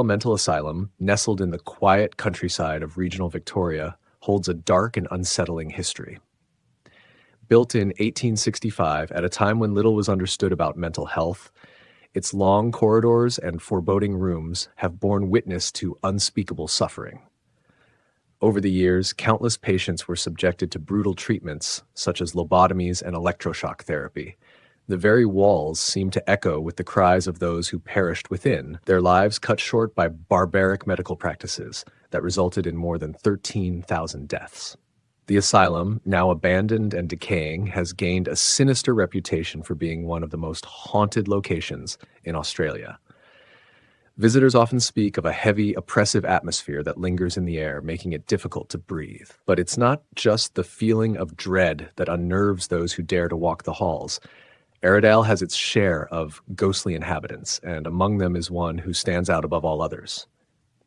Mental Asylum, nestled in the quiet countryside of regional Victoria, holds a dark and unsettling history. Built in 1865, at a time when little was understood about mental health, its long corridors and foreboding rooms have borne witness to unspeakable suffering. Over the years, countless patients were subjected to brutal treatments, such as lobotomies and electroshock therapy. The very walls seem to echo with the cries of those who perished within, their lives cut short by barbaric medical practices that resulted in more than 13,000 deaths. The asylum, now abandoned and decaying, has gained a sinister reputation for being one of the most haunted locations in Australia. Visitors often speak of a heavy, oppressive atmosphere that lingers in the air, making it difficult to breathe. But it's not just the feeling of dread that unnerves those who dare to walk the halls. Aradale has its share of ghostly inhabitants, and among them is one who stands out above all others: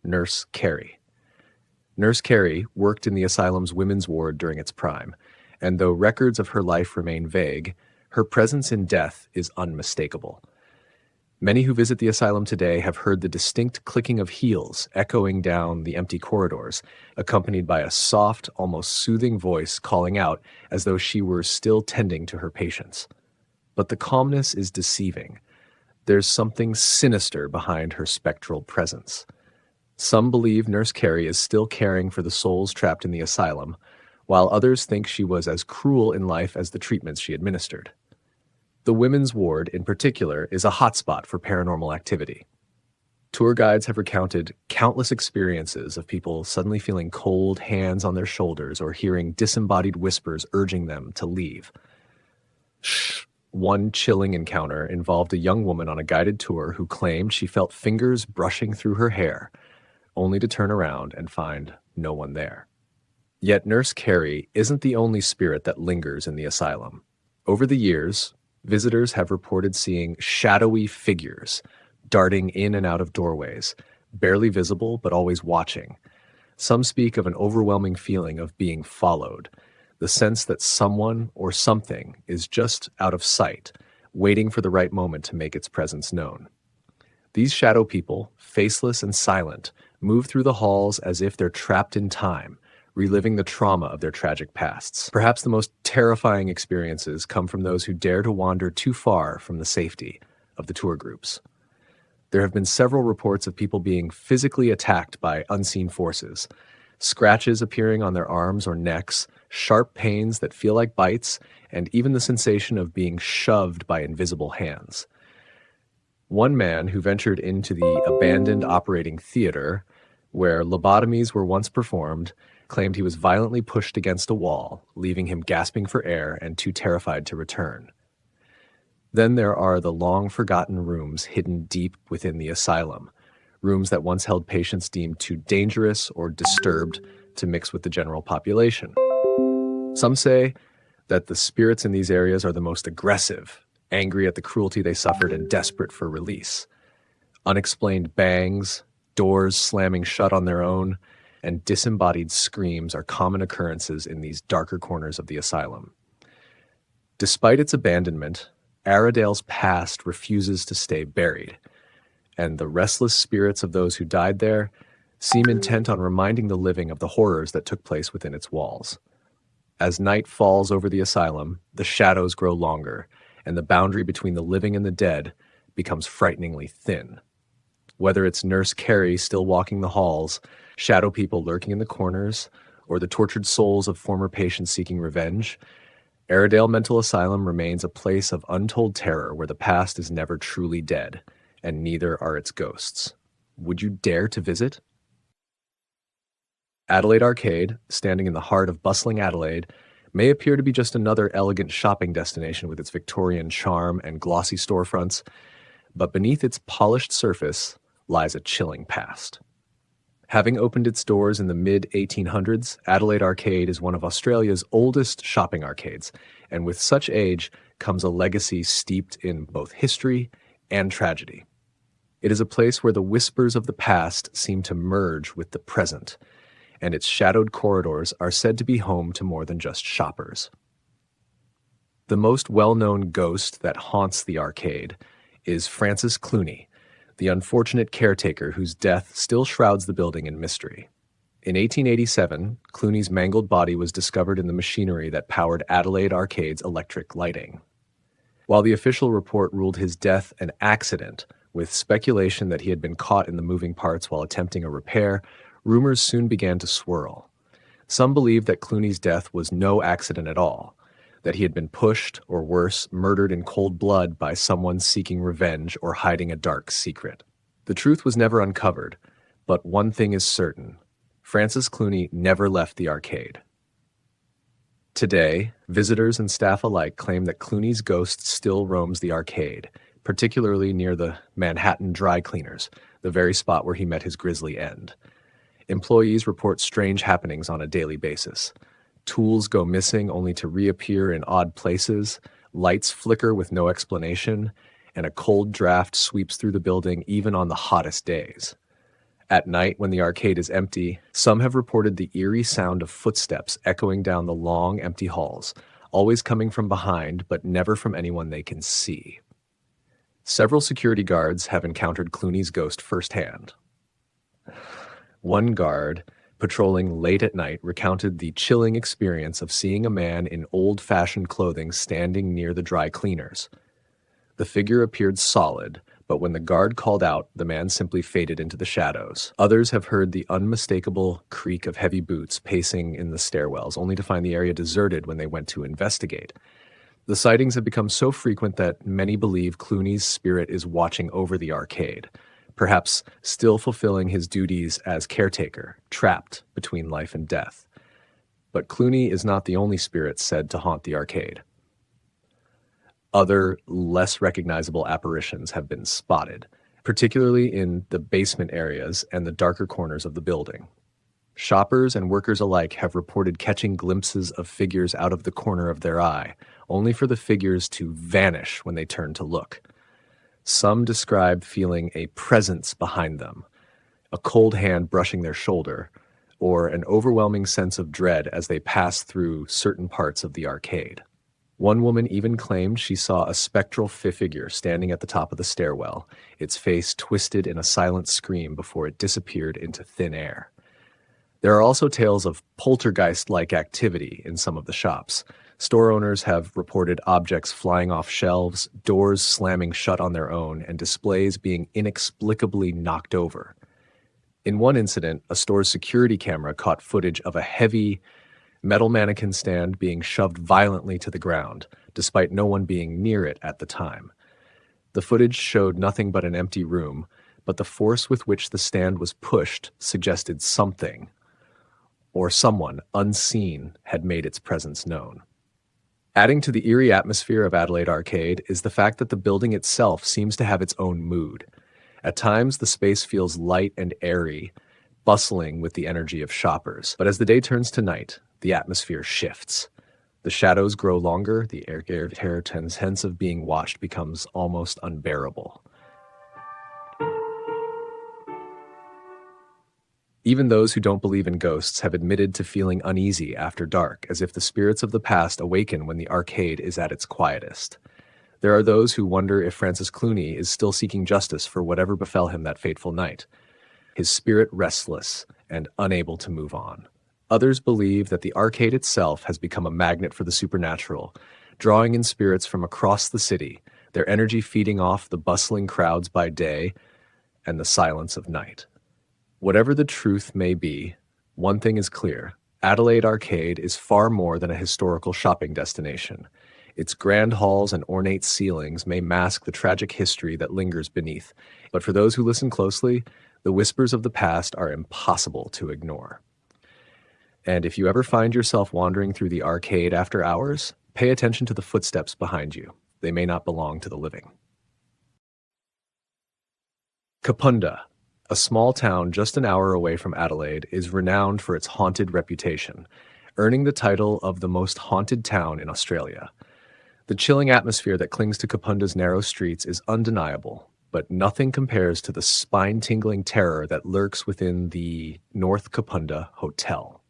Nurse Kerry. Nurse Kerry worked in the asylum's women's ward during its prime, and though records of her life remain vague, her presence in death is unmistakable. Many who visit the asylum today have heard the distinct clicking of heels echoing down the empty corridors, accompanied by a soft, almost soothing voice calling out as though she were still tending to her patients. But the calmness is deceiving. There's something sinister behind her spectral presence. Some believe Nurse Kerry is still caring for the souls trapped in the asylum, while others think she was as cruel in life as the treatments she administered. The women's ward, in particular, is a hotspot for paranormal activity. Tour guides have recounted countless experiences of people suddenly feeling cold hands on their shoulders or hearing disembodied whispers urging them to leave. Shh! One chilling encounter involved a young woman on a guided tour who claimed she felt fingers brushing through her hair, only to turn around and find no one there. Yet Nurse Kerry isn't the only spirit that lingers in the asylum. Over the years, visitors have reported seeing shadowy figures darting in and out of doorways, barely visible but always watching. Some speak of an overwhelming feeling of being followed, the sense that someone or something is just out of sight, waiting for the right moment to make its presence known. These shadow people, faceless and silent, move through the halls as if they're trapped in time, reliving the trauma of their tragic pasts. Perhaps the most terrifying experiences come from those who dare to wander too far from the safety of the tour groups. There have been several reports of people being physically attacked by unseen forces, scratches appearing on their arms or necks, sharp pains that feel like bites, and even the sensation of being shoved by invisible hands. One man who ventured into the abandoned operating theater, where lobotomies were once performed, claimed he was violently pushed against a wall, leaving him gasping for air and too terrified to return. Then there are the long-forgotten rooms hidden deep within the asylum, rooms that once held patients deemed too dangerous or disturbed to mix with the general population. Some say that the spirits in these areas are the most aggressive, angry at the cruelty they suffered and desperate for release. Unexplained bangs, doors slamming shut on their own, and disembodied screams are common occurrences in these darker corners of the asylum. Despite its abandonment, Aradale's past refuses to stay buried, and the restless spirits of those who died there seem intent on reminding the living of the horrors that took place within its walls. As night falls over the asylum, the shadows grow longer, and the boundary between the living and the dead becomes frighteningly thin. Whether it's Nurse Kerry still walking the halls, shadow people lurking in the corners, or the tortured souls of former patients seeking revenge, Aradale Mental Asylum remains a place of untold terror where the past is never truly dead, and neither are its ghosts. Would you dare to visit? Adelaide Arcade, standing in the heart of bustling Adelaide, may appear to be just another elegant shopping destination with its Victorian charm and glossy storefronts, but beneath its polished surface lies a chilling past. Having opened its doors in the mid-1800s, Adelaide Arcade is one of Australia's oldest shopping arcades, and with such age comes a legacy steeped in both history and tragedy. It is a place where the whispers of the past seem to merge with the present, and its shadowed corridors are said to be home to more than just shoppers. The most well-known ghost that haunts the arcade is Francis Cluney, the unfortunate caretaker whose death still shrouds the building in mystery. In 1887, Cluney's mangled body was discovered in the machinery that powered Adelaide Arcade's electric lighting. While the official report ruled his death an accident, with speculation that he had been caught in the moving parts while attempting a repair, rumors soon began to swirl. Some believed that Cluney's death was no accident at all, that he had been pushed, or worse, murdered in cold blood by someone seeking revenge or hiding a dark secret. The truth was never uncovered, but one thing is certain: Francis Cluney never left the arcade. Today, visitors and staff alike claim that Cluney's ghost still roams the arcade, particularly near the Manhattan dry cleaners, the very spot where he met his grisly end. Employees report strange happenings on a daily basis. Tools go missing only to reappear in odd places, lights flicker with no explanation, and a cold draft sweeps through the building even on the hottest days. At night, when the arcade is empty, some have reported the eerie sound of footsteps echoing down the long, empty halls, always coming from behind, but never from anyone they can see. Several security guards have encountered Cluney's ghost firsthand. One guard, patrolling late at night, recounted the chilling experience of seeing a man in old-fashioned clothing standing near the dry cleaners. The figure appeared solid, but when the guard called out, the man simply faded into the shadows. Others have heard the unmistakable creak of heavy boots pacing in the stairwells, only to find the area deserted when they went to investigate. The sightings have become so frequent that many believe Cluney's spirit is watching over the arcade, perhaps still fulfilling his duties as caretaker, trapped between life and death. But Cluney is not the only spirit said to haunt the arcade. Other, less recognizable apparitions have been spotted, particularly in the basement areas and the darker corners of the building. Shoppers and workers alike have reported catching glimpses of figures out of the corner of their eye, only for the figures to vanish when they turn to look. Some describe feeling a presence behind them, a cold hand brushing their shoulder, or an overwhelming sense of dread as they pass through certain parts of the arcade. One woman even claimed she saw a spectral figure standing at the top of the stairwell, its face twisted in a silent scream before it disappeared into thin air. There are also tales of poltergeist-like activity in some of the shops. Store owners have reported objects flying off shelves, doors slamming shut on their own, and displays being inexplicably knocked over. In one incident, a store's security camera caught footage of a heavy metal mannequin stand being shoved violently to the ground, despite no one being near it at the time. The footage showed nothing but an empty room, but the force with which the stand was pushed suggested something, or someone unseen, had made its presence known. Adding to the eerie atmosphere of Adelaide Arcade is the fact that the building itself seems to have its own mood. At times, the space feels light and airy, bustling with the energy of shoppers. But as the day turns to night, the atmosphere shifts. The shadows grow longer, the air sense of being watched becomes almost unbearable. Even those who don't believe in ghosts have admitted to feeling uneasy after dark, as if the spirits of the past awaken when the arcade is at its quietest. There are those who wonder if Francis Cluney is still seeking justice for whatever befell him that fateful night, his spirit restless and unable to move on. Others believe that the arcade itself has become a magnet for the supernatural, drawing in spirits from across the city, their energy feeding off the bustling crowds by day and the silence of night. Whatever the truth may be, one thing is clear: Adelaide Arcade is far more than a historical shopping destination. Its grand halls and ornate ceilings may mask the tragic history that lingers beneath, but for those who listen closely, the whispers of the past are impossible to ignore. And if you ever find yourself wandering through the arcade after hours, pay attention to the footsteps behind you. They may not belong to the living. Kapunda, a small town just an hour away from Adelaide, is renowned for its haunted reputation, earning the title of the most haunted town in Australia. The chilling atmosphere that clings to Kapunda's narrow streets is undeniable, but nothing compares to the spine-tingling terror that lurks within the North Kapunda Hotel.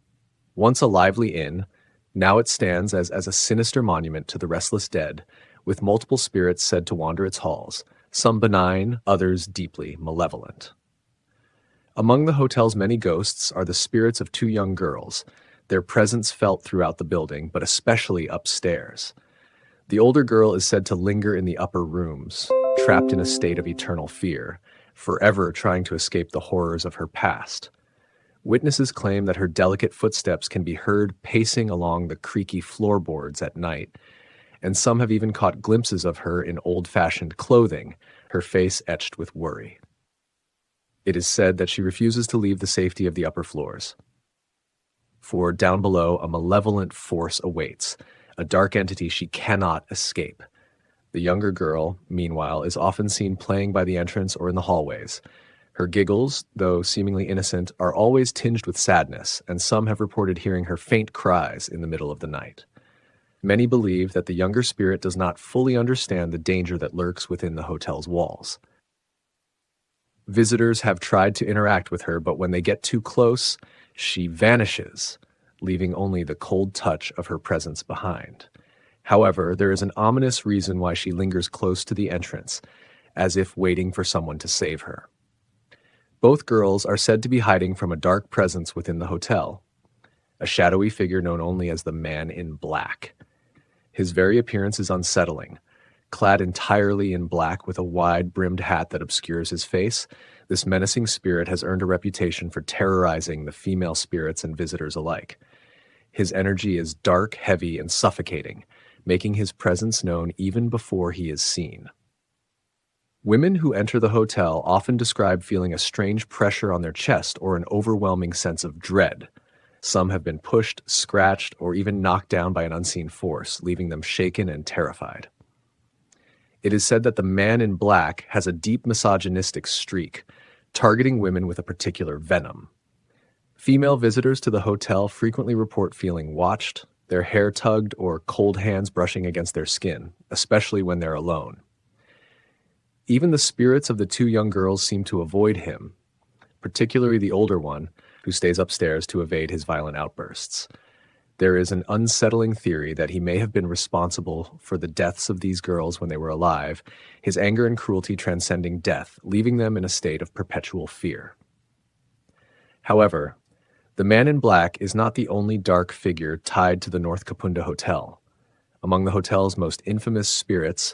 Once a lively inn, now it stands as a sinister monument to the restless dead, with multiple spirits said to wander its halls, some benign, others deeply malevolent. Among the hotel's many ghosts are the spirits of two young girls, their presence felt throughout the building, but especially upstairs. The older girl is said to linger in the upper rooms, trapped in a state of eternal fear, forever trying to escape the horrors of her past. Witnesses claim that her delicate footsteps can be heard pacing along the creaky floorboards at night, and some have even caught glimpses of her in old-fashioned clothing, her face etched with worry. It is said that she refuses to leave the safety of the upper floors. For down below, a malevolent force awaits, a dark entity she cannot escape. The younger girl, meanwhile, is often seen playing by the entrance or in the hallways. Her giggles, though seemingly innocent, are always tinged with sadness, and some have reported hearing her faint cries in the middle of the night. Many believe that the younger spirit does not fully understand the danger that lurks within the hotel's walls. Visitors have tried to interact with her, but when they get too close, she vanishes, leaving only the cold touch of her presence behind. However, there is an ominous reason why she lingers close to the entrance, as if waiting for someone to save her. Both girls are said to be hiding from a dark presence within the hotel, a shadowy figure known only as the Man in Black. His very appearance is unsettling. Clad entirely in black with a wide-brimmed hat that obscures his face, this menacing spirit has earned a reputation for terrorizing the female spirits and visitors alike. His energy is dark, heavy, and suffocating, making his presence known even before he is seen. Women who enter the hotel often describe feeling a strange pressure on their chest or an overwhelming sense of dread. Some have been pushed, scratched, or even knocked down by an unseen force, leaving them shaken and terrified. It is said that the Man in Black has a deep misogynistic streak, targeting women with a particular venom. Female visitors to the hotel frequently report feeling watched, their hair tugged, or cold hands brushing against their skin, especially when they're alone. Even the spirits of the two young girls seem to avoid him, particularly the older one, who stays upstairs to evade his violent outbursts. There is an unsettling theory that he may have been responsible for the deaths of these girls when they were alive, his anger and cruelty transcending death, leaving them in a state of perpetual fear. However, the Man in Black is not the only dark figure tied to the North Kapunda Hotel. Among the hotel's most infamous spirits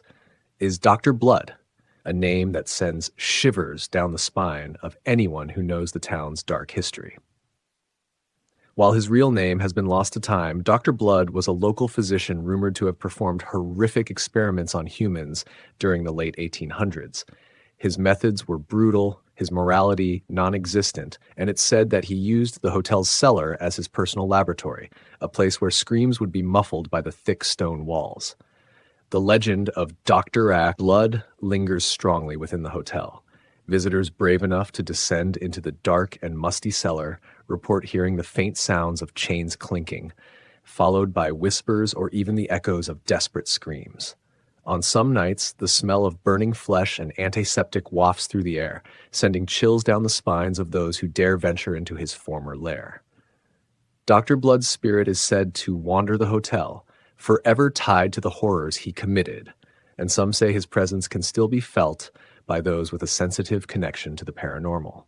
is Dr. Blood, a name that sends shivers down the spine of anyone who knows the town's dark history. While his real name has been lost to time, Dr. Blood was a local physician rumored to have performed horrific experiments on humans during the late 1800s. His methods were brutal, his morality non-existent, and it's said that he used the hotel's cellar as his personal laboratory, a place where screams would be muffled by the thick stone walls. The legend of Dr. Blood lingers strongly within the hotel. Visitors brave enough to descend into the dark and musty cellar report hearing the faint sounds of chains clinking, followed by whispers or even the echoes of desperate screams. On some nights, the smell of burning flesh and antiseptic wafts through the air, sending chills down the spines of those who dare venture into his former lair. Dr. Blood's spirit is said to wander the hotel, forever tied to the horrors he committed, and some say his presence can still be felt by those with a sensitive connection to the paranormal.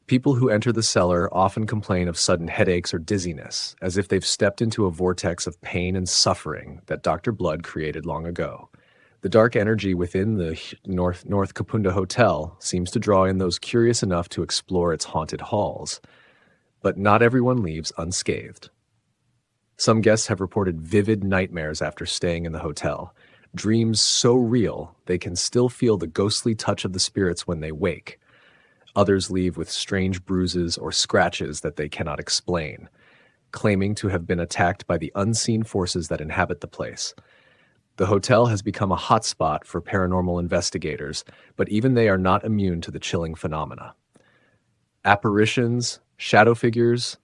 People who enter the cellar often complain of sudden headaches or dizziness, as if they've stepped into a vortex of pain and suffering that Dr. Blood created long ago. The dark energy within the North Kapunda Hotel seems to draw in those curious enough to explore its haunted halls, but not everyone leaves unscathed. Some guests have reported vivid nightmares after staying in the hotel, dreams so real they can still feel the ghostly touch of the spirits when they wake. Others leave with strange bruises or scratches that they cannot explain, claiming to have been attacked by the unseen forces that inhabit the place. The hotel has become a hotspot for paranormal investigators, but even they are not immune to the chilling phenomena. Apparitions, shadow figures,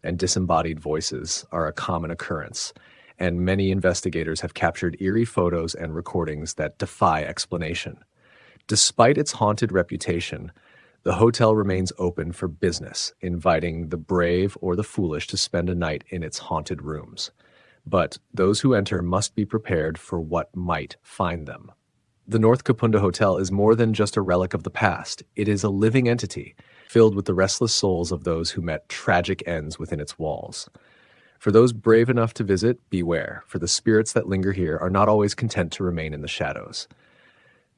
and disembodied voices are a common occurrence, and many investigators have captured eerie photos and recordings that defy explanation. Despite its haunted reputation, the hotel remains open for business, inviting the brave or the foolish to spend a night in its haunted rooms. But those who enter must be prepared for what might find them. The North Kapunda Hotel is more than just a relic of the past. It is a living entity, filled with the restless souls of those who met tragic ends within its walls. For those brave enough to visit, beware, for the spirits that linger here are not always content to remain in the shadows.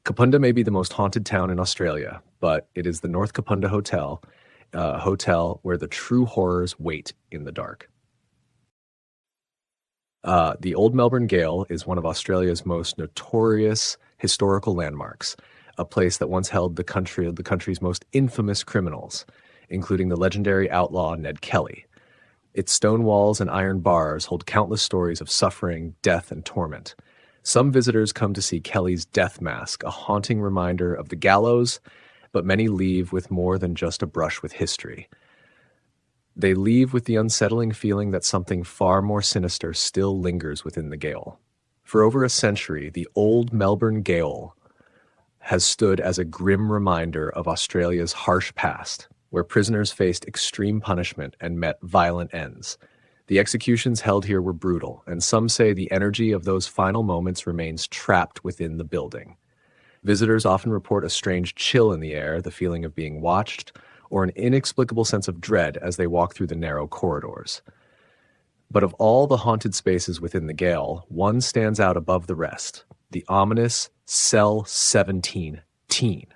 Kapunda may be the most haunted town in Australia, but it is the North Kapunda Hotel, a hotel where the true horrors wait in the dark. The Old Melbourne Gaol is one of Australia's most notorious historical landmarks, a place that once held the country's most infamous criminals, including the legendary outlaw Ned Kelly. Its stone walls and iron bars hold countless stories of suffering, death, and torment. Some visitors come to see Kelly's death mask, a haunting reminder of the gallows, but many leave with more than just a brush with history. They leave with the unsettling feeling that something far more sinister still lingers within the Gaol. For over a century, the Old Melbourne Gaol has stood as a grim reminder of Australia's harsh past, where prisoners faced extreme punishment and met violent ends. The executions held here were brutal, and some say the energy of those final moments remains trapped within the building. Visitors often report a strange chill in the air, the feeling of being watched, or an inexplicable sense of dread as they walk through the narrow corridors. But of all the haunted spaces within the Gaol, one stands out above the rest: the ominous Cell 17 Teen.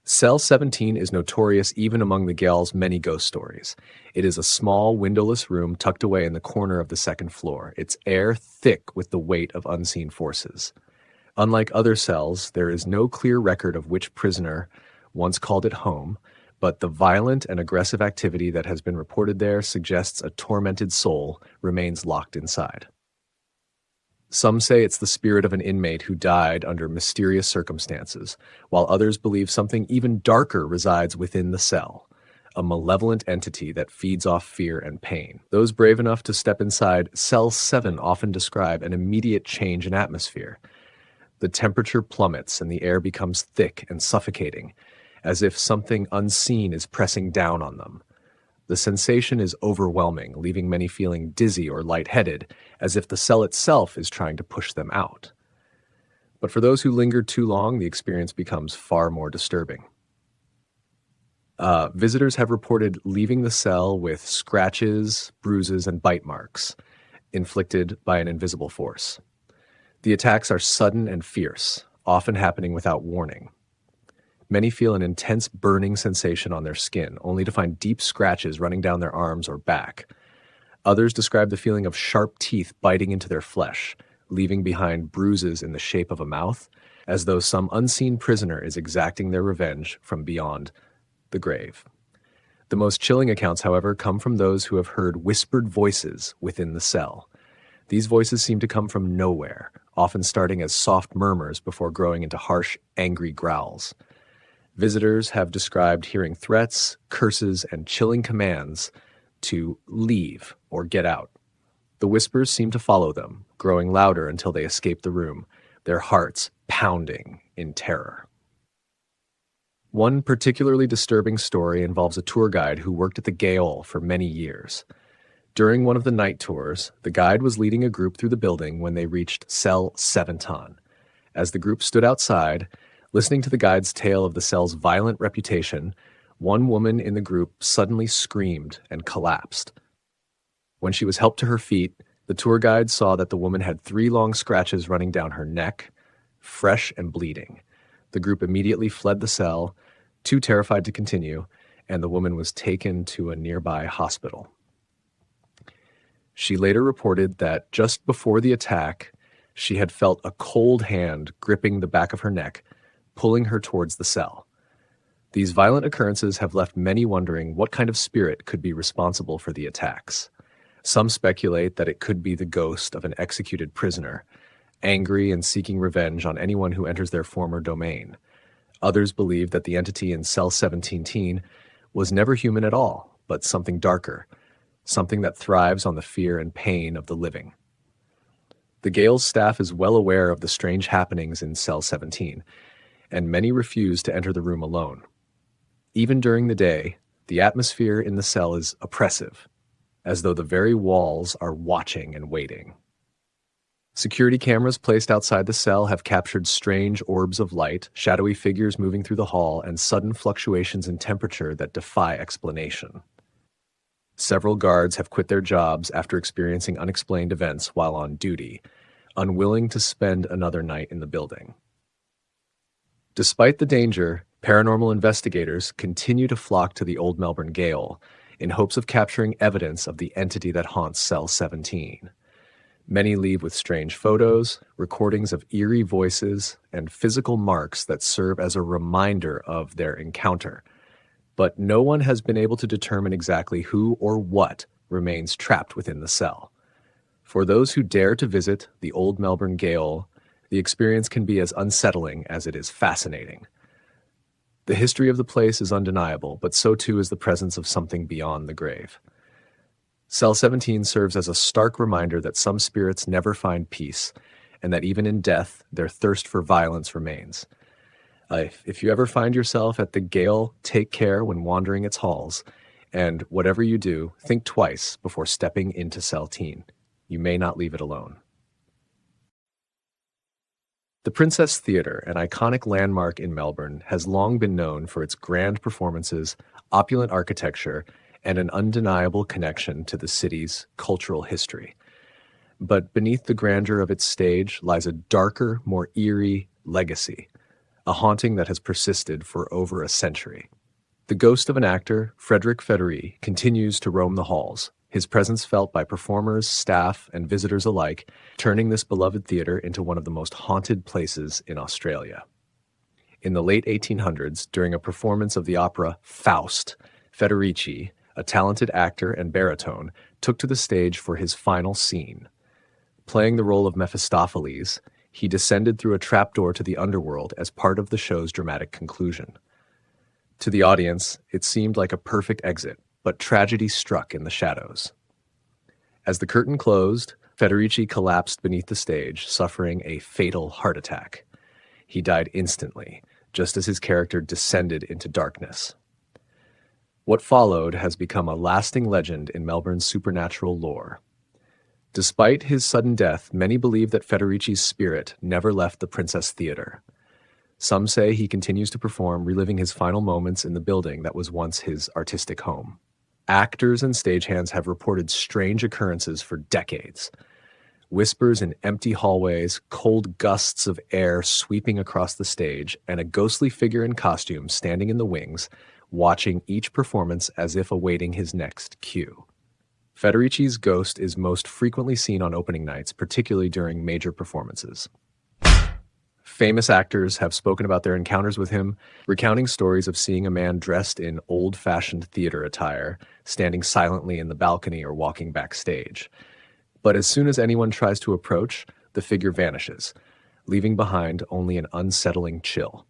Cell 17 is notorious even among the Gaol's many ghost stories. It is a small, windowless room tucked away in the corner of the second floor, its air thick with the weight of unseen forces. Unlike other cells, there is no clear record of which prisoner once called it home, but the violent and aggressive activity that has been reported there suggests a tormented soul remains locked inside. Some say it's the spirit of an inmate who died under mysterious circumstances, while others believe something even darker resides within the cell, a malevolent entity that feeds off fear and pain. Those brave enough to step inside Cell 7 often describe an immediate change in atmosphere. The temperature plummets and the air becomes thick and suffocating, as if something unseen is pressing down on them. The sensation is overwhelming, leaving many feeling dizzy or lightheaded, as if the cell itself is trying to push them out. But for those who linger too long, the experience becomes far more disturbing. Visitors have reported leaving the cell with scratches, bruises, and bite marks inflicted by an invisible force. The attacks are sudden and fierce, often happening without warning. Many feel an intense burning sensation on their skin, only to find deep scratches running down their arms or back. Others describe the feeling of sharp teeth biting into their flesh, leaving behind bruises in the shape of a mouth, as though some unseen prisoner is exacting their revenge from beyond the grave. The most chilling accounts, however, come from those who have heard whispered voices within the cell. These voices seem to come from nowhere, often starting as soft murmurs before growing into harsh, angry growls. Visitors have described hearing threats, curses, and chilling commands to leave or get out. The whispers seem to follow them, growing louder until they escape the room, their hearts pounding in terror. One particularly disturbing story involves a tour guide who worked at the Gaol for many years. During one of the night tours, the guide was leading a group through the building when they reached Cell 7. As the group stood outside, listening to the guide's tale of the cell's violent reputation, one woman in the group suddenly screamed and collapsed. When she was helped to her feet, the tour guide saw that the woman had 3 long scratches running down her neck, fresh and bleeding. The group immediately fled the cell, too terrified to continue, and the woman was taken to a nearby hospital. She later reported that just before the attack, she had felt a cold hand gripping the back of her neck, pulling her towards the cell. These violent occurrences have left many wondering what kind of spirit could be responsible for the attacks. Some speculate that it could be the ghost of an executed prisoner, angry and seeking revenge on anyone who enters their former domain. Others believe that the entity in Cell 17 was never human at all, but something darker, something that thrives on the fear and pain of the living. The Gaol's staff is well aware of the strange happenings in Cell 17, and many refuse to enter the room alone. Even during the day, the atmosphere in the cell is oppressive, as though the very walls are watching and waiting. Security cameras placed outside the cell have captured strange orbs of light, shadowy figures moving through the hall, and sudden fluctuations in temperature that defy explanation. Several guards have quit their jobs after experiencing unexplained events while on duty, unwilling to spend another night in the building. Despite the danger, paranormal investigators continue to flock to the Old Melbourne Gaol in hopes of capturing evidence of the entity that haunts Cell 17. Many leave with strange photos, recordings of eerie voices, and physical marks that serve as a reminder of their encounter. But no one has been able to determine exactly who or what remains trapped within the cell. For those who dare to visit the Old Melbourne Gaol, the experience can be as unsettling as it is fascinating. The history of the place is undeniable, but so too is the presence of something beyond the grave. Cell 17 serves as a stark reminder that some spirits never find peace, and that even in death, their thirst for violence remains. If you ever find yourself at the Gaol, take care when wandering its halls, and whatever you do, think twice before stepping into Cell 10. You may not leave it alone. The Princess Theatre, an iconic landmark in Melbourne, has long been known for its grand performances, opulent architecture, and an undeniable connection to the city's cultural history. But beneath the grandeur of its stage lies a darker, more eerie legacy, a haunting that has persisted for over a century. The ghost of an actor, Frederick Federer, continues to roam the halls, his presence felt by performers, staff, and visitors alike, turning this beloved theatre into one of the most haunted places in Australia. In the late 1800s, during a performance of the opera Faust, Federici, a talented actor and baritone, took to the stage for his final scene. Playing the role of Mephistopheles, he descended through a trapdoor to the underworld as part of the show's dramatic conclusion. To the audience, it seemed like a perfect exit, but tragedy struck in the shadows. As the curtain closed, Federici collapsed beneath the stage, suffering a fatal heart attack. He died instantly, just as his character descended into darkness. What followed has become a lasting legend in Melbourne's supernatural lore. Despite his sudden death, many believe that Federici's spirit never left the Princess Theatre. Some say he continues to perform, reliving his final moments in the building that was once his artistic home. Actors and stagehands have reported strange occurrences for decades. Whispers in empty hallways, cold gusts of air sweeping across the stage, and a ghostly figure in costume standing in the wings, watching each performance as if awaiting his next cue. Federici's ghost is most frequently seen on opening nights, particularly during major performances. Famous actors have spoken about their encounters with him, recounting stories of seeing a man dressed in old-fashioned theater attire, standing silently in the balcony or walking backstage. But as soon as anyone tries to approach, the figure vanishes, leaving behind only an unsettling chill.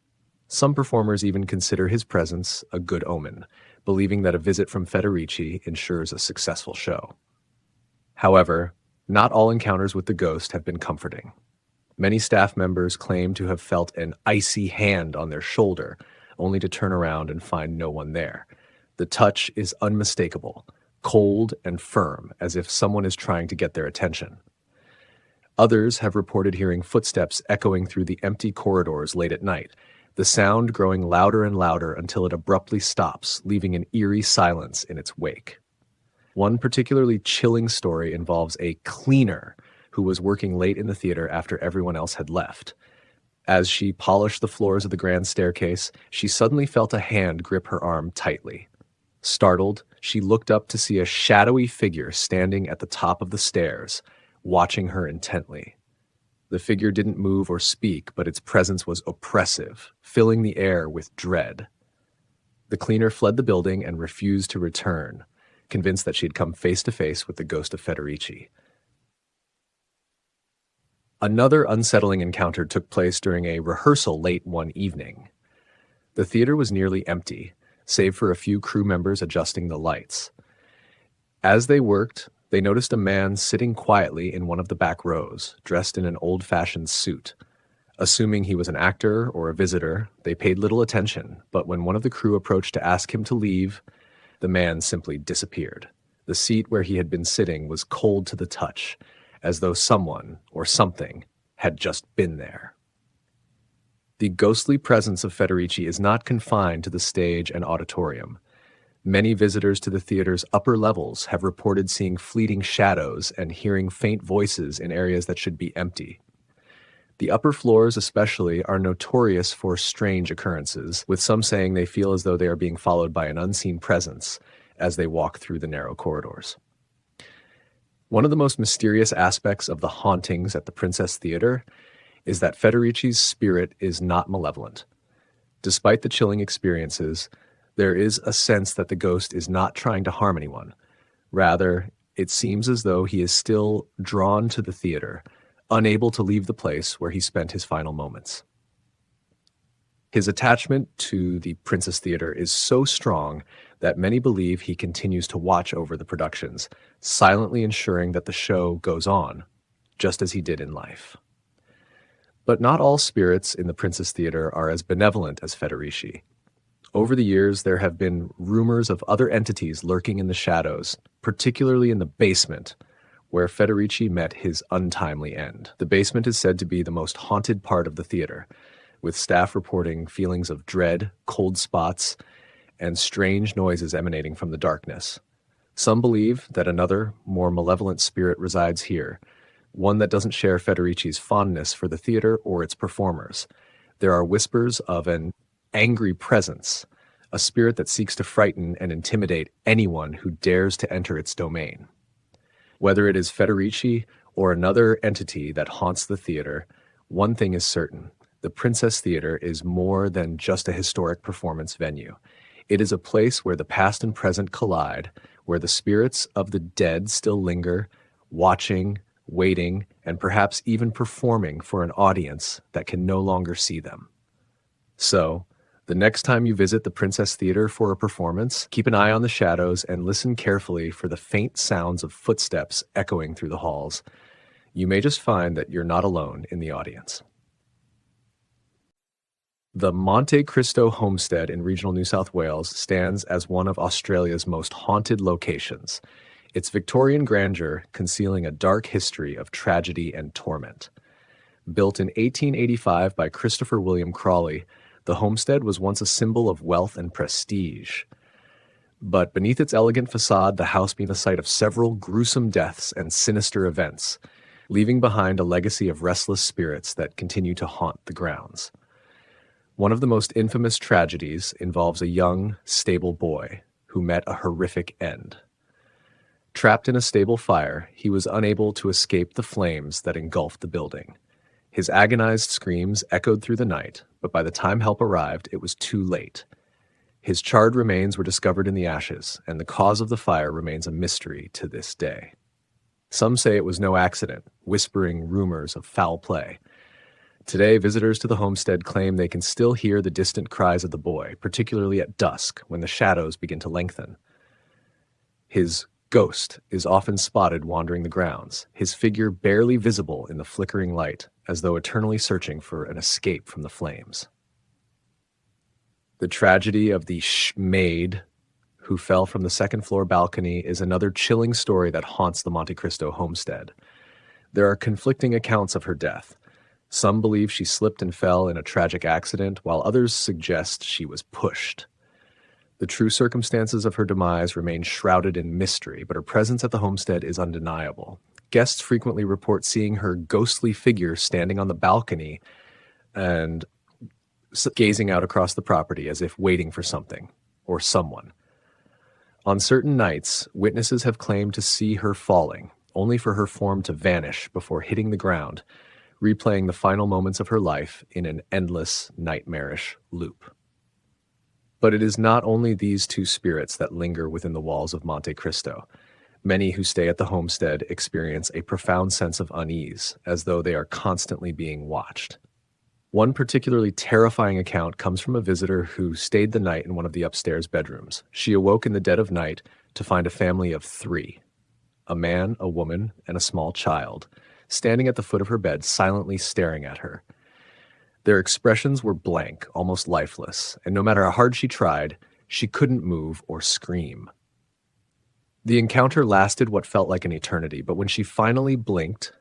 Some performers even consider his presence a good omen, believing that a visit from Federici ensures a successful show. However, not all encounters with the ghost have been comforting. Many staff members claim to have felt an icy hand on their shoulder, only to turn around and find no one there. The touch is unmistakable, cold and firm, as if someone is trying to get their attention. Others have reported hearing footsteps echoing through the empty corridors late at night, the sound growing louder and louder until it abruptly stops, leaving an eerie silence in its wake. One particularly chilling story involves a cleaner who was working late in the theater after everyone else had left. As she polished the floors of the grand staircase, she suddenly felt a hand grip her arm tightly. Startled, she looked up to see a shadowy figure standing at the top of the stairs, watching her intently. The figure didn't move or speak, but its presence was oppressive, filling the air with dread. The cleaner fled the building and refused to return, convinced that she had come face to face with the ghost of Federici. Another unsettling encounter took place during a rehearsal late one evening. The theater was nearly empty, save for a few crew members adjusting the lights. As they worked, they noticed a man sitting quietly in one of the back rows, dressed in an old-fashioned suit. Assuming he was an actor or a visitor, they paid little attention, but when one of the crew approached to ask him to leave, the man simply disappeared. The seat where he had been sitting was cold to the touch, as though someone or something had just been there. The ghostly presence of Federici is not confined to the stage and auditorium. Many visitors to the theater's upper levels have reported seeing fleeting shadows and hearing faint voices in areas that should be empty. The upper floors especially are notorious for strange occurrences, with some saying they feel as though they are being followed by an unseen presence as they walk through the narrow corridors. One of the most mysterious aspects of the hauntings at the Princess Theatre is that Federici's spirit is not malevolent. Despite the chilling experiences, there is a sense that the ghost is not trying to harm anyone. Rather, it seems as though he is still drawn to the theater, unable to leave the place where he spent his final moments. His attachment to the Princess Theatre is so strong that many believe he continues to watch over the productions, silently ensuring that the show goes on, just as he did in life. But not all spirits in the Princess Theatre are as benevolent as Federici. Over the years, there have been rumors of other entities lurking in the shadows, particularly in the basement, where Federici met his untimely end. The basement is said to be the most haunted part of the theater, with staff reporting feelings of dread, cold spots, and strange noises emanating from the darkness. Some believe that another, more malevolent spirit resides here, one that doesn't share Federici's fondness for the theater or its performers. There are whispers of an angry presence, a spirit that seeks to frighten and intimidate anyone who dares to enter its domain. Whether it is Federici or another entity that haunts the theater, one thing is certain: the Princess Theatre is more than just a historic performance venue. It is a place where the past and present collide, where the spirits of the dead still linger, watching, waiting, and perhaps even performing for an audience that can no longer see them. So, the next time you visit the Princess Theatre for a performance, keep an eye on the shadows and listen carefully for the faint sounds of footsteps echoing through the halls. You may just find that you're not alone in the audience. The Monte Cristo homestead in regional New South Wales stands as one of Australia's most haunted locations, its Victorian grandeur concealing a dark history of tragedy and torment. Built in 1885 by Christopher William Crawley, the homestead was once a symbol of wealth and prestige. But beneath its elegant facade, the house being the site of several gruesome deaths and sinister events, leaving behind a legacy of restless spirits that continue to haunt the grounds. One of the most infamous tragedies involves a young, stable boy who met a horrific end. Trapped in a stable fire, he was unable to escape the flames that engulfed the building. His agonized screams echoed through the night, but by the time help arrived, it was too late. His charred remains were discovered in the ashes, and the cause of the fire remains a mystery to this day. Some say it was no accident, whispering rumors of foul play. Today, visitors to the homestead claim they can still hear the distant cries of the boy, particularly at dusk when the shadows begin to lengthen. His ghost is often spotted wandering the grounds, his figure barely visible in the flickering light, as though eternally searching for an escape from the flames. The tragedy of the maid who fell from the second-floor balcony is another chilling story that haunts the Monte Cristo homestead. There are conflicting accounts of her death. Some believe she slipped and fell in a tragic accident, while others suggest she was pushed. The true circumstances of her demise remain shrouded in mystery, but her presence at the homestead is undeniable. Guests frequently report seeing her ghostly figure standing on the balcony and gazing out across the property as if waiting for something or someone. On certain nights, witnesses have claimed to see her falling, only for her form to vanish before hitting the ground, replaying the final moments of her life in an endless, nightmarish loop. But it is not only these two spirits that linger within the walls of Monte Cristo. Many who stay at the homestead experience a profound sense of unease, as though they are constantly being watched. One particularly terrifying account comes from a visitor who stayed the night in one of the upstairs bedrooms. She awoke in the dead of night to find a family of 3, a man, a woman, and a small child, standing at the foot of her bed, silently staring at her. Their expressions were blank, almost lifeless, and no matter how hard she tried, she couldn't move or scream. The encounter lasted what felt like an eternity, but when she finally blinked,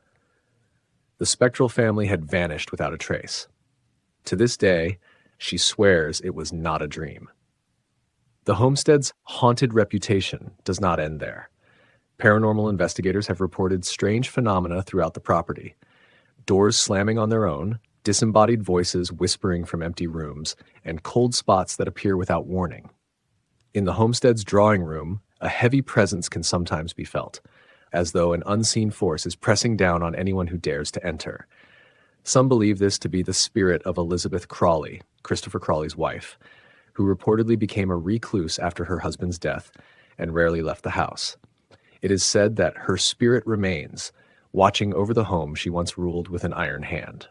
the spectral family had vanished without a trace. To this day, she swears it was not a dream. The homestead's haunted reputation does not end there. Paranormal investigators have reported strange phenomena throughout the property. Doors slamming on their own, disembodied voices whispering from empty rooms, and cold spots that appear without warning. In the homestead's drawing room, a heavy presence can sometimes be felt, as though an unseen force is pressing down on anyone who dares to enter. Some believe this to be the spirit of Elizabeth Crawley, Christopher Crawley's wife, who reportedly became a recluse after her husband's death and rarely left the house. It is said that her spirit remains, watching over the home she once ruled with an iron hand.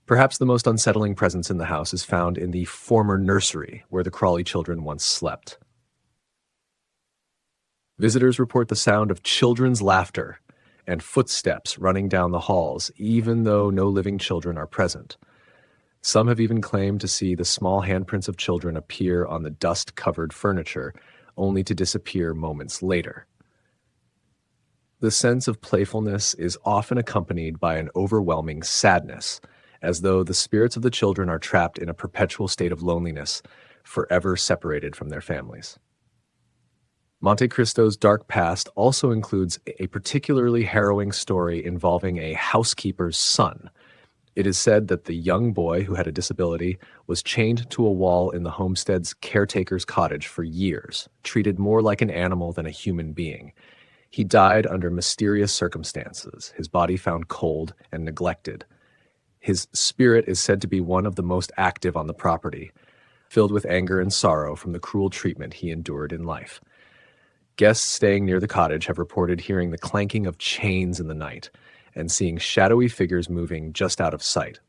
Perhaps the most unsettling presence in the house is found in the former nursery where the Crawley children once slept. Visitors report the sound of children's laughter and footsteps running down the halls, even though no living children are present. Some have even claimed to see the small handprints of children appear on the dust-covered furniture, only to disappear moments later. The sense of playfulness is often accompanied by an overwhelming sadness, as though the spirits of the children are trapped in a perpetual state of loneliness, forever separated from their families. Monte Cristo's dark past also includes a particularly harrowing story involving a housekeeper's son. It is said that the young boy who had a disability was chained to a wall in the homestead's caretaker's cottage for years, treated more like an animal than a human being. He died under mysterious circumstances, his body found cold and neglected. His spirit is said to be one of the most active on the property, filled with anger and sorrow from the cruel treatment he endured in life. Guests staying near the cottage have reported hearing the clanking of chains in the night and seeing shadowy figures moving just out of sight.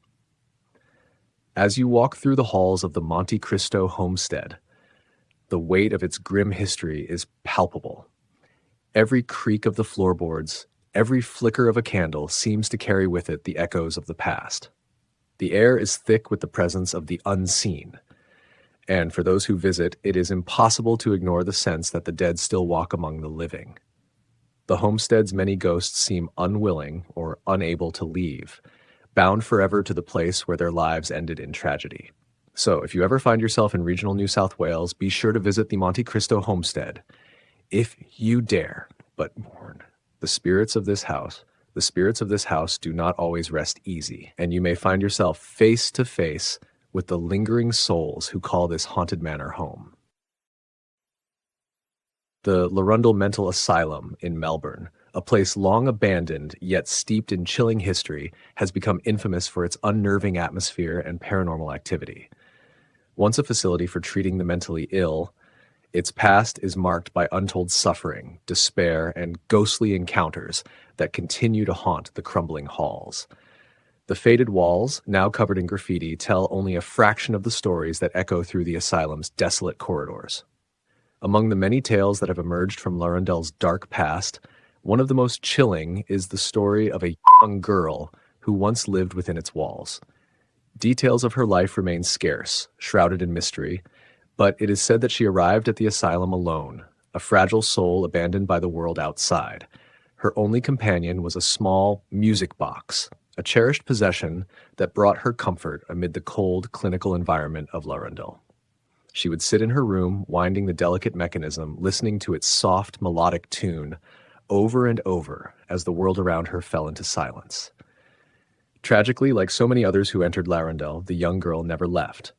As you walk through the halls of the Monte Cristo homestead, the weight of its grim history is palpable. Every creak of the floorboards, every flicker of a candle seems to carry with it the echoes of the past. The air is thick with the presence of the unseen, and for those who visit, it is impossible to ignore the sense that the dead still walk among the living. The homestead's many ghosts seem unwilling or unable to leave, bound forever to the place where their lives ended in tragedy. So, if you ever find yourself in regional New South Wales, be sure to visit the Monte Cristo homestead. If you dare, but warn, the spirits of this house do not always rest easy, and you may find yourself face to face with the lingering souls who call this haunted manor home. The Aradale Mental Asylum in Melbourne, a place long abandoned yet steeped in chilling history, has become infamous for its unnerving atmosphere and paranormal activity. Once a facility for treating the mentally ill, its past is marked by untold suffering, despair, and ghostly encounters that continue to haunt the crumbling halls. The faded walls, now covered in graffiti, tell only a fraction of the stories that echo through the asylum's desolate corridors. Among the many tales that have emerged from Aradale's dark past, one of the most chilling is the story of a young girl who once lived within its walls. Details of her life remain scarce, shrouded in mystery, but it is said that she arrived at the asylum alone, a fragile soul abandoned by the world outside. Her only companion was a small music box, a cherished possession that brought her comfort amid the cold, clinical environment of Aradale. She would sit in her room, winding the delicate mechanism, listening to its soft, melodic tune over and over as the world around her fell into silence. Tragically, like so many others who entered Aradale, the young girl never left.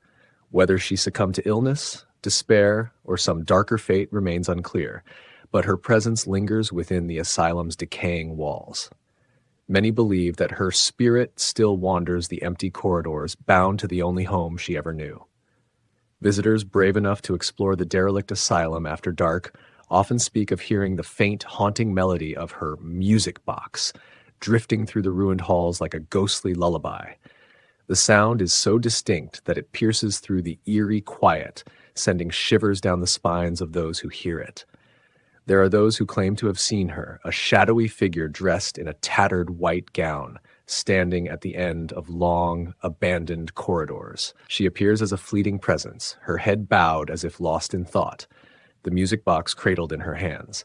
Whether she succumbed to illness, despair, or some darker fate remains unclear, but her presence lingers within the asylum's decaying walls. Many believe that her spirit still wanders the empty corridors, bound to the only home she ever knew. Visitors brave enough to explore the derelict asylum after dark often speak of hearing the faint, haunting melody of her music box, drifting through the ruined halls like a ghostly lullaby. The sound is so distinct that it pierces through the eerie quiet, sending shivers down the spines of those who hear it. There are those who claim to have seen her, a shadowy figure dressed in a tattered white gown, standing at the end of long, abandoned corridors. She appears as a fleeting presence, her head bowed as if lost in thought, the music box cradled in her hands.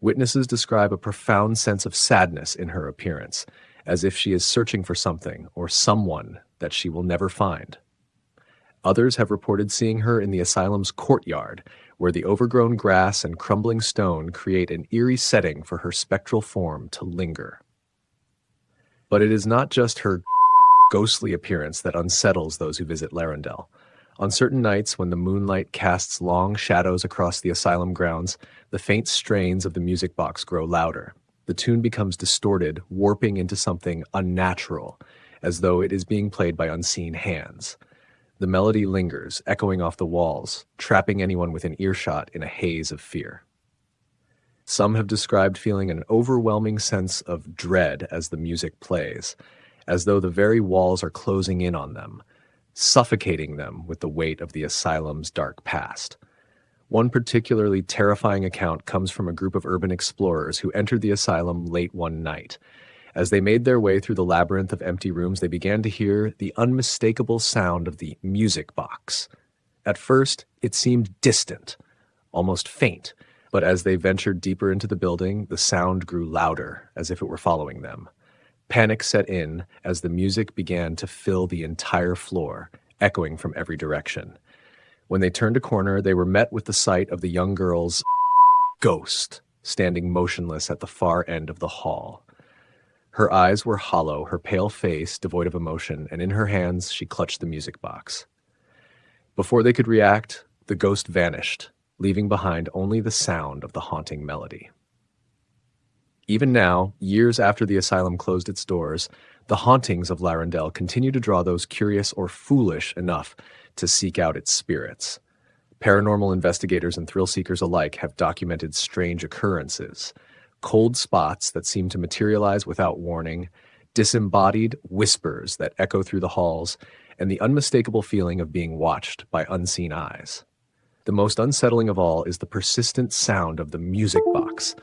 Witnesses describe a profound sense of sadness in her appearance, as if she is searching for something or someone that she will never find. Others have reported seeing her in the asylum's courtyard, where the overgrown grass and crumbling stone create an eerie setting for her spectral form to linger. But it is not just her ghostly appearance that unsettles those who visit Larendel. On certain nights, when the moonlight casts long shadows across the asylum grounds, the faint strains of the music box grow louder. The tune becomes distorted, warping into something unnatural, as though it is being played by unseen hands. The melody lingers, echoing off the walls, trapping anyone within earshot in a haze of fear. Some have described feeling an overwhelming sense of dread as the music plays, as though the very walls are closing in on them, suffocating them with the weight of the asylum's dark past. One particularly terrifying account comes from a group of urban explorers who entered the asylum late one night. As they made their way through the labyrinth of empty rooms, they began to hear the unmistakable sound of the music box. At first, it seemed distant, almost faint, but as they ventured deeper into the building, the sound grew louder, as if it were following them. Panic set in as the music began to fill the entire floor, echoing from every direction. When they turned a corner, they were met with the sight of the young girl's ghost standing motionless at the far end of the hall. Her eyes were hollow, her pale face devoid of emotion, and in her hands she clutched the music box. Before they could react, the ghost vanished, leaving behind only the sound of the haunting melody. Even now, years after the asylum closed its doors, the hauntings of Larendel continue to draw those curious or foolish enough to seek out its spirits. Paranormal investigators and thrill-seekers alike have documented strange occurrences, cold spots that seem to materialize without warning, disembodied whispers that echo through the halls, and the unmistakable feeling of being watched by unseen eyes. The most unsettling of all is the persistent sound of the music box,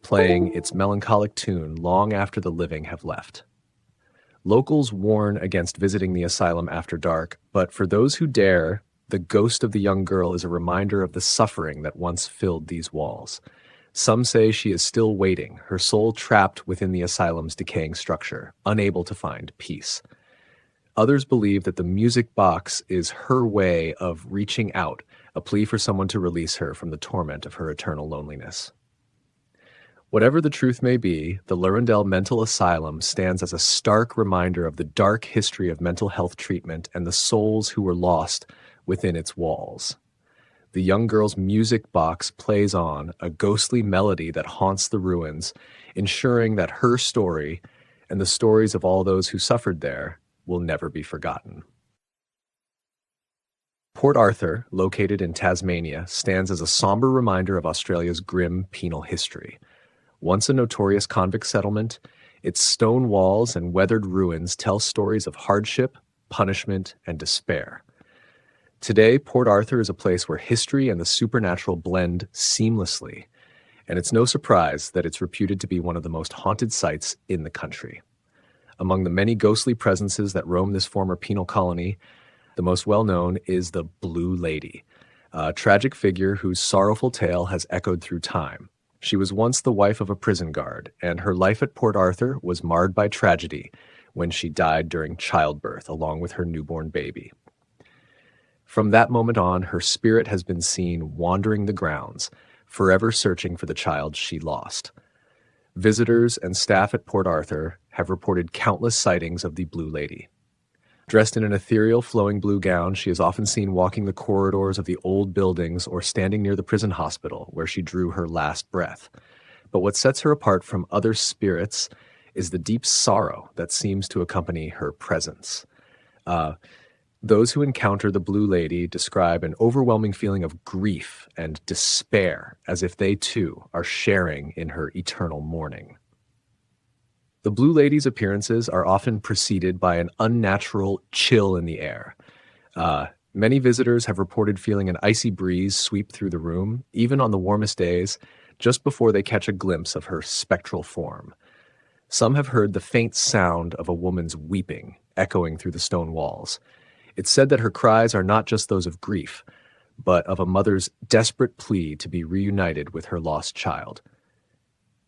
playing its melancholic tune long after the living have left. Locals warn against visiting the asylum after dark, but for those who dare, the ghost of the young girl is a reminder of the suffering that once filled these walls. Some say she is still waiting, her soul trapped within the asylum's decaying structure, unable to find peace. Others believe that the music box is her way of reaching out, a plea for someone to release her from the torment of her eternal loneliness. Whatever the truth may be, the Larendel Mental Asylum stands as a stark reminder of the dark history of mental health treatment and the souls who were lost within its walls. The young girl's music box plays on, a ghostly melody that haunts the ruins, ensuring that her story and the stories of all those who suffered there will never be forgotten. Port Arthur, located in Tasmania, stands as a somber reminder of Australia's grim penal history. Once a notorious convict settlement, its stone walls and weathered ruins tell stories of hardship, punishment, and despair. Today, Port Arthur is a place where history and the supernatural blend seamlessly, and it's no surprise that it's reputed to be one of the most haunted sites in the country. Among the many ghostly presences that roam this former penal colony, the most well-known is the Blue Lady, a tragic figure whose sorrowful tale has echoed through time. She was once the wife of a prison guard, and her life at Port Arthur was marred by tragedy when she died during childbirth along with her newborn baby. From that moment on, her spirit has been seen wandering the grounds, forever searching for the child she lost. Visitors and staff at Port Arthur have reported countless sightings of the Blue Lady. Dressed in an ethereal, flowing blue gown, she is often seen walking the corridors of the old buildings or standing near the prison hospital where she drew her last breath. But what sets her apart from other spirits is the deep sorrow that seems to accompany her presence. Those who encounter the Blue Lady describe an overwhelming feeling of grief and despair, as if they too are sharing in her eternal mourning. The Blue Lady's appearances are often preceded by an unnatural chill in the air. Many visitors have reported feeling an icy breeze sweep through the room, even on the warmest days, just before they catch a glimpse of her spectral form. Some have heard the faint sound of a woman's weeping echoing through the stone walls. It's said that her cries are not just those of grief, but of a mother's desperate plea to be reunited with her lost child.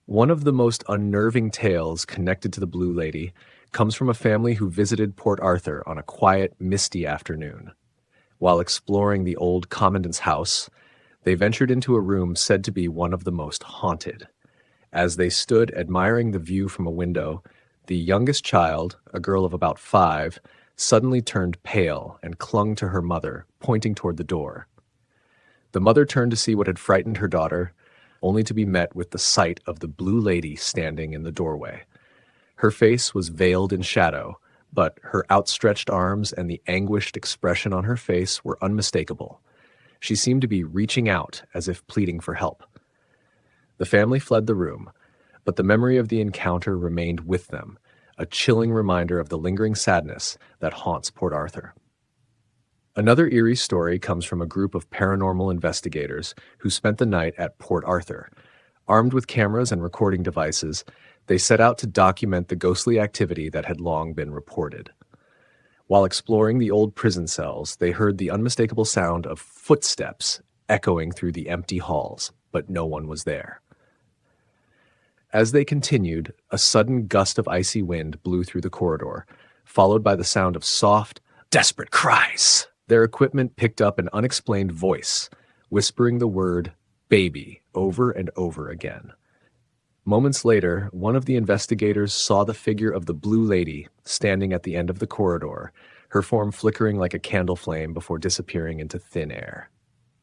One of the most unnerving tales connected to the Blue Lady comes from a family who visited Port Arthur on a quiet, misty afternoon. While exploring the old commandant's house, they ventured into a room said to be one of the most haunted. As they stood admiring the view from a window, the youngest child, a girl of about 5, suddenly turned pale and clung to her mother, pointing toward the door. The mother turned to see what had frightened her daughter, only to be met with the sight of the Blue Lady standing in the doorway. Her face was veiled in shadow, but her outstretched arms and the anguished expression on her face were unmistakable. She seemed to be reaching out as if pleading for help. The family fled the room, but the memory of the encounter remained with them, a chilling reminder of the lingering sadness that haunts Port Arthur. Another eerie story comes from a group of paranormal investigators who spent the night at Port Arthur. Armed with cameras and recording devices, they set out to document the ghostly activity that had long been reported. While exploring the old prison cells, they heard the unmistakable sound of footsteps echoing through the empty halls, but no one was there. As they continued, a sudden gust of icy wind blew through the corridor, followed by the sound of soft, desperate cries. Their equipment picked up an unexplained voice, whispering the word baby over and over again. Moments later, one of the investigators saw the figure of the Blue Lady standing at the end of the corridor, her form flickering like a candle flame before disappearing into thin air.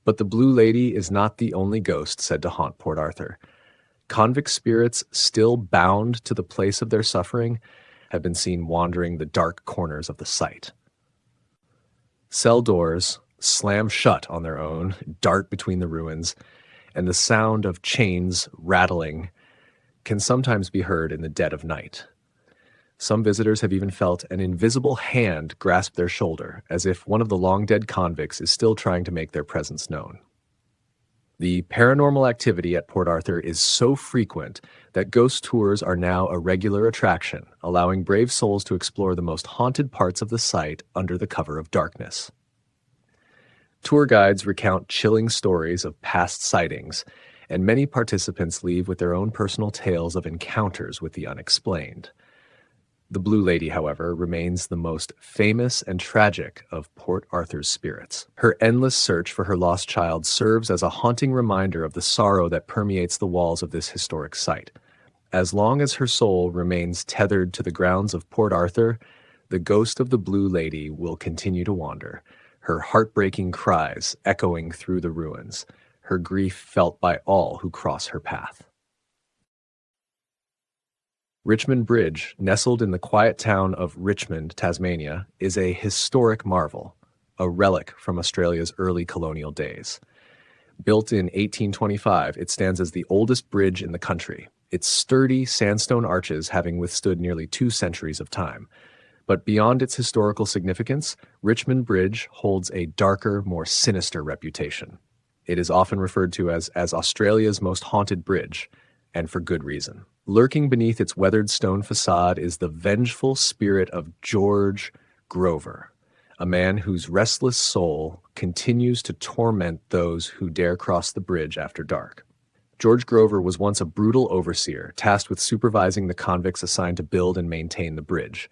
But the Blue Lady is not the only ghost said to haunt Port Arthur. Convict spirits still bound to the place of their suffering have been seen wandering the dark corners of the site. Cell doors slam shut on their own, dart between the ruins, and the sound of chains rattling can sometimes be heard in the dead of night. Some visitors have even felt an invisible hand grasp their shoulder, as if one of the long-dead convicts is still trying to make their presence known. The paranormal activity at Port Arthur is so frequent that ghost tours are now a regular attraction, allowing brave souls to explore the most haunted parts of the site under the cover of darkness. Tour guides recount chilling stories of past sightings, and many participants leave with their own personal tales of encounters with the unexplained. The Blue Lady, however, remains the most famous and tragic of Port Arthur's spirits. Her endless search for her lost child serves as a haunting reminder of the sorrow that permeates the walls of this historic site. As long as her soul remains tethered to the grounds of Port Arthur, the ghost of the Blue Lady will continue to wander, her heartbreaking cries echoing through the ruins, her grief felt by all who cross her path. Richmond Bridge, nestled in the quiet town of Richmond, Tasmania, is a historic marvel, a relic from Australia's early colonial days. Built in 1825, it stands as the oldest bridge in the country, its sturdy sandstone arches having withstood nearly 2 centuries of time. But beyond its historical significance, Richmond Bridge holds a darker, more sinister reputation. It is often referred to as Australia's most haunted bridge, and for good reason. Lurking beneath its weathered stone facade is the vengeful spirit of George Grover, a man whose restless soul continues to torment those who dare cross the bridge after dark. George Grover was once a brutal overseer tasked with supervising the convicts assigned to build and maintain the bridge.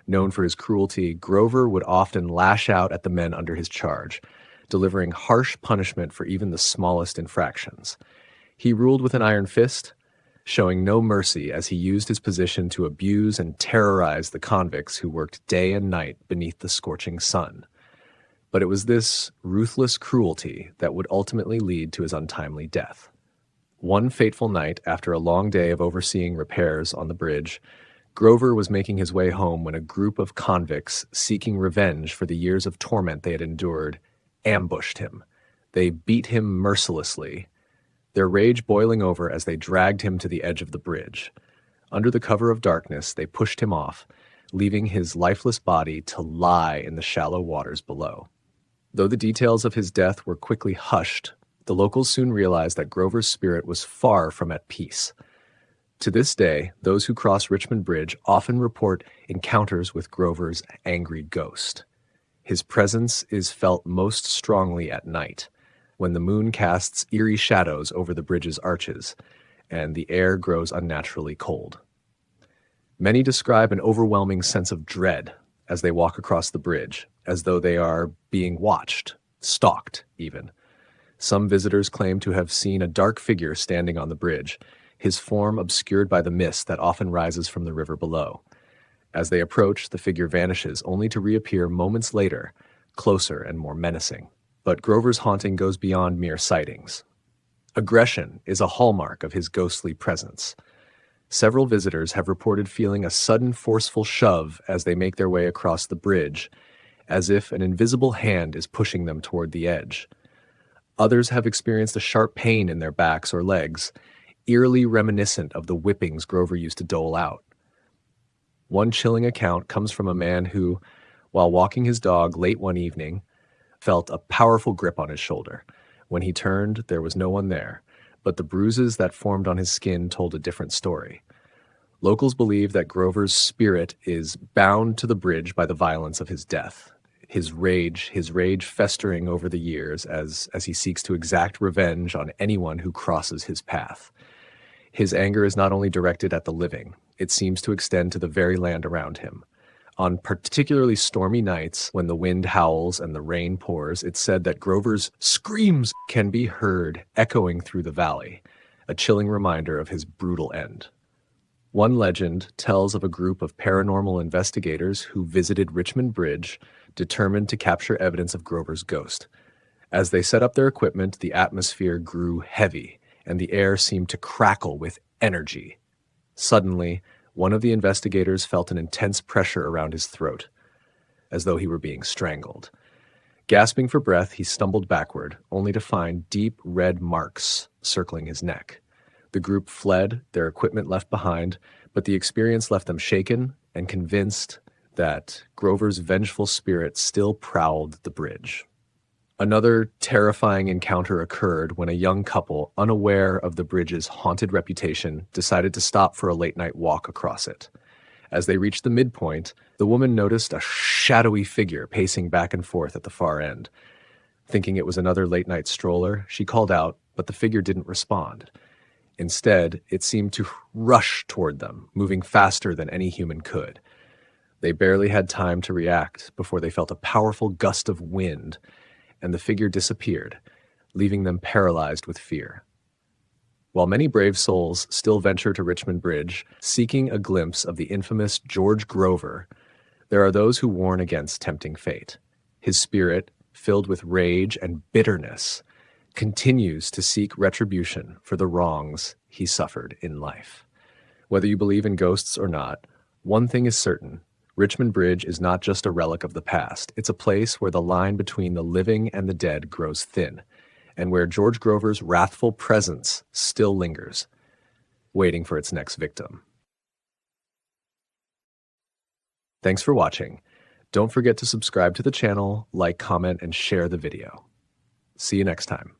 Known for his cruelty, Grover would often lash out at the men under his charge, delivering harsh punishment for even the smallest infractions. He ruled with an iron fist, showing no mercy as he used his position to abuse and terrorize the convicts who worked day and night beneath the scorching sun. But it was this ruthless cruelty that would ultimately lead to his untimely death. One fateful night, after a long day of overseeing repairs on the bridge, Grover was making his way home when a group of convicts seeking revenge for the years of torment they had endured ambushed him. They beat him mercilessly, their rage boiling over as they dragged him to the edge of the bridge. Under the cover of darkness, they pushed him off, leaving his lifeless body to lie in the shallow waters below. Though the details of his death were quickly hushed, the locals soon realized that Grover's spirit was far from at peace. To this day, those who cross Richmond Bridge often report encounters with Grover's angry ghost. His presence is felt most strongly at night, when the moon casts eerie shadows over the bridge's arches, and the air grows unnaturally cold. Many describe an overwhelming sense of dread as they walk across the bridge, as though they are being watched, stalked even. Some visitors claim to have seen a dark figure standing on the bridge, his form obscured by the mist that often rises from the river below. As they approach, the figure vanishes, only to reappear moments later, closer and more menacing. But Grover's haunting goes beyond mere sightings. Aggression is a hallmark of his ghostly presence. Several visitors have reported feeling a sudden forceful shove as they make their way across the bridge, as if an invisible hand is pushing them toward the edge. Others have experienced a sharp pain in their backs or legs, eerily reminiscent of the whippings Grover used to dole out. One chilling account comes from a man who, while walking his dog late one evening, felt a powerful grip on his shoulder. When he turned, there was no one there, but the bruises that formed on his skin told a different story. Locals believe that Grover's spirit is bound to the bridge by the violence of his death, his rage festering over the years as he seeks to exact revenge on anyone who crosses his path. His anger is not only directed at the living, it seems to extend to the very land around him. On particularly stormy nights, when the wind howls and the rain pours, it's said that Grover's screams can be heard echoing through the valley, a chilling reminder of his brutal end. One legend tells of a group of paranormal investigators who visited Richmond Bridge, determined to capture evidence of Grover's ghost. As they set up their equipment, the atmosphere grew heavy, and the air seemed to crackle with energy. Suddenly, one of the investigators felt an intense pressure around his throat, as though he were being strangled. Gasping for breath, he stumbled backward, only to find deep red marks circling his neck. The group fled, their equipment left behind, but the experience left them shaken and convinced that Grover's vengeful spirit still prowled the bridge. Another terrifying encounter occurred when a young couple, unaware of the bridge's haunted reputation, decided to stop for a late-night walk across it. As they reached the midpoint, the woman noticed a shadowy figure pacing back and forth at the far end. Thinking it was another late-night stroller, she called out, but the figure didn't respond. Instead, it seemed to rush toward them, moving faster than any human could. They barely had time to react before they felt a powerful gust of wind, and the figure disappeared, leaving them paralyzed with fear. While many brave souls still venture to Richmond Bridge, seeking a glimpse of the infamous George Grover, there are those who warn against tempting fate. His spirit, filled with rage and bitterness, continues to seek retribution for the wrongs he suffered in life. Whether you believe in ghosts or not, one thing is certain: Richmond Bridge is not just a relic of the past. It's a place where the line between the living and the dead grows thin, and where George Grover's wrathful presence still lingers, waiting for its next victim. Thanks for watching. Don't forget to subscribe to the channel, like, comment, and share the video. See you next time.